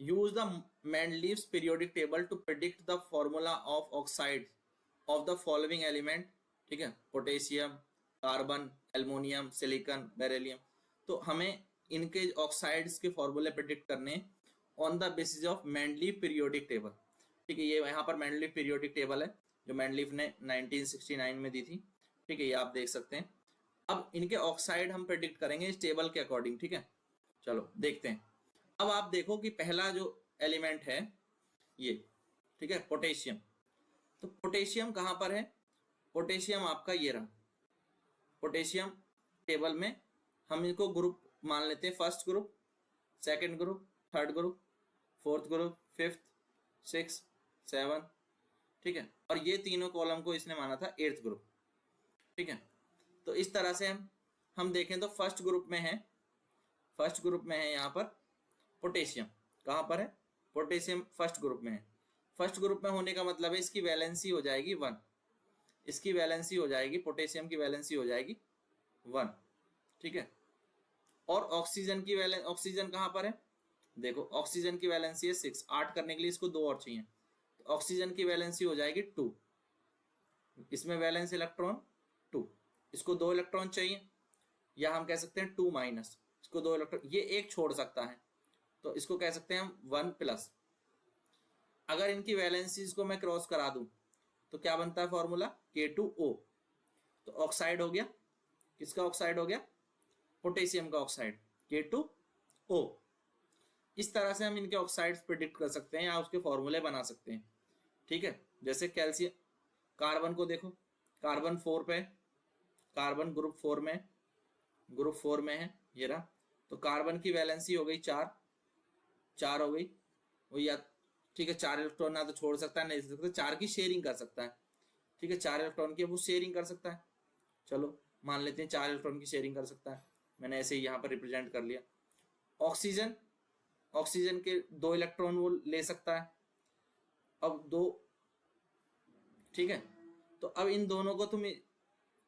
Use the Mendeleev's periodic table to predict the formula of oxide of the following element, ठीक है, potassium, carbon, aluminium, silicon, beryllium. तो हमें इनके oxides के फॉर्मूले प्रिडिक्ट करने on the basis of Mendeleev periodic table, ठीक है। ये यहाँ पर मैंडलीव पीरियोडिक टेबल है जो मैंडलीव ने 1969 में दी थी, ठीक है, ये आप देख सकते हैं। अब इनके ऑक्साइड हम प्रिडिक्ट करेंगे इस टेबल के अकॉर्डिंग, ठीक है। चलो देखते हैं। अब आप देखो कि पहला जो एलिमेंट है ये, ठीक है, पोटेशियम। तो पोटेशियम कहाँ पर है? पोटेशियम आपका ये रहा। पोटेशियम टेबल में हम इनको ग्रुप मान लेते हैं, first group, second group, third group, fourth group, fifth, six, seven, ठीक है। और ये तीनों कॉलम को इसने माना था एट्थ ग्रुप, ठीक है। तो इस तरह से हम देखें तो फर्स्ट ग्रुप में है, फर्स्ट ग्रुप में है यहाँ पर पोटेशियम। कहाँ पर है? पोटेशियम फर्स्ट ग्रुप में है। फर्स्ट ग्रुप में होने का मतलब है इसकी वैलेंसी हो जाएगी 1, इसकी वैलेंसी हो जाएगी, पोटेशियम की वैलेंसी हो जाएगी 1, ठीक है। और ऑक्सीजन की वैलेंसी, ऑक्सीजन कहाँ पर है? देखो ऑक्सीजन की वैलेंसी है 6, 8 करने के लिए इसको 2 और चाहिए, तो ऑक्सीजन की वैलेंसी हो जाएगी 2, इसमें वैलेंस इलेक्ट्रॉन 2, इसको 2 इलेक्ट्रॉन चाहिए, या हम कह सकते हैं 2 माइनस, इसको 2 इलेक्ट्रॉन, ये एक छोड़ सकता है तो इसको कह सकते हैं हम 1 प्लस। अगर इनकी वैलेंसीज को मैं क्रॉस करा दूं तो क्या बनता है फॉर्मूला? K2O। तो ऑक्साइड हो गया, किसका ऑक्साइड हो गया? पोटेशियम का ऑक्साइड, K2O। इस तरह से हम इनके ऑक्साइड्स प्रिडिक्ट कर सकते हैं या उसके फॉर्मूले बना सकते हैं, ठीक है। जैसे कैल्शियम, कार्बन को देखो, कार्बन 4 पे, कार्बन ग्रुप 4 में, ग्रुप 4 में है ये रहा। तो कार्बन की वैलेंसी हो गई 4 हो गई वो, या ठीक है 4 इलेक्ट्रॉन ना तो छोड़ सकता है, नहीं दे सकता, 4 की शेयरिंग कर सकता है, ठीक है। 4 इलेक्ट्रॉन की वो शेयरिंग कर सकता है, चलो मान लेते हैं 4 इलेक्ट्रॉन की शेयरिंग कर सकता है, मैंने ऐसे ही यहाँ पर रिप्रेजेंट कर लिया। ऑक्सीजन, ऑक्सीजन के 2 इलेक्ट्रॉन वो ले सकता है, अब 2, ठीक है। तो अब इन दोनों को तुम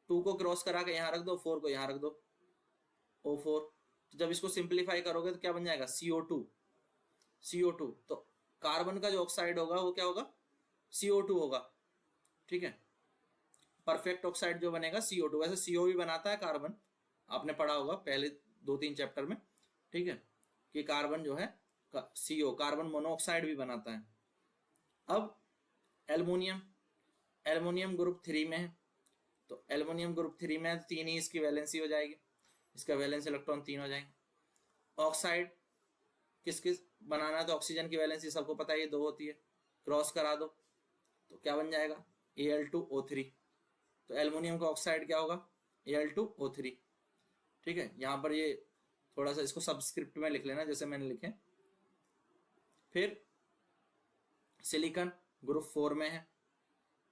2 को क्रॉस करा के यहाँ रख दो, 4 को यहाँ रख दो, O4। तो जब इसको सिंप्लीफाई करोगे तो क्या बन जाएगा? CO2, CO2। तो कार्बन का जो ऑक्साइड होगा वो क्या होगा? CO2 होगा, ठीक है। परफेक्ट ऑक्साइड जो बनेगा CO2। वैसे CO भी बनाता है कार्बन, आपने पढ़ा होगा पहले 2-3 चैप्टर में, ठीक है, कि कार्बन जो है CO, कार्बन मोनोऑक्साइड भी बनाता है। अब एल्युमिनियम, एल्युमिनियम ग्रुप 3 में है, तो एल्युमिनियम ग्रुप 3 में 3 ही इसकी वैलेंसी हो जाएगी, इसका वैलेंस इलेक्ट्रॉन 3 हो जाएंगे। ऑक्साइड किस किस बनाना है? तो ऑक्सीजन की वैलेंसी सबको पता है ये 2 होती है, क्रॉस करा दो तो क्या बन जाएगा? Al2O3। तो एल्युमिनियम का ऑक्साइड क्या होगा? Al2O3, ठीक है। यहाँ पर ये थोड़ा सा इसको सबस्क्रिप्ट में लिख लेना जैसे मैंने लिखे। फिर सिलिकॉन ग्रुप 4 में है,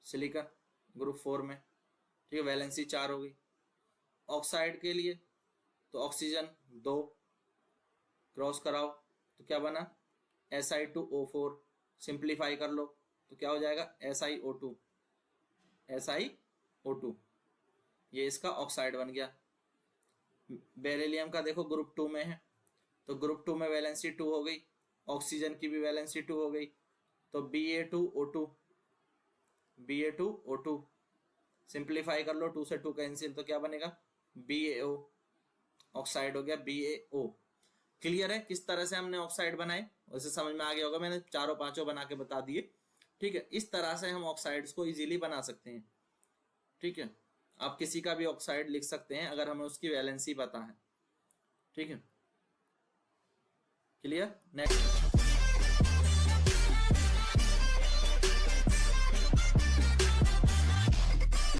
सिलिकॉन ग्रुप 4 में, ठीक है, वैलेंसी 4 हो गई। ऑक्साइड के लिए तो ऑक्सीजन 2, क्रॉस कराओ तो क्या बना? Si2O4। सिंप्लीफाई कर लो तो क्या हो जाएगा? SiO2, SiO2, ये इसका ऑक्साइड बन गया। बेरिलियम का देखो ग्रुप 2 में है, तो ग्रुप 2 में वैलेंसी 2 हो गई, ऑक्सीजन की भी वैलेंसी 2 हो गई, तो Ba2O2, Ba2O2। सिंप्लीफाई कर लो, 2 से 2 कैंसिल, तो क्या बनेगा? BaO, ऑक्साइड हो गया BaO। क्लियर है किस तरह से हमने ऑक्साइड बनाए? वैसे समझ में आ गया होगा, मैंने चारों पांचों बना के बता दिए, ठीक है। इस तरह से हम ऑक्साइड्स को इजीली बना सकते हैं, ठीक है। आप किसी का भी ऑक्साइड लिख सकते हैं अगर हमें उसकी वैलेंसी पता है, ठीक है। क्लियर? नेक्स्ट।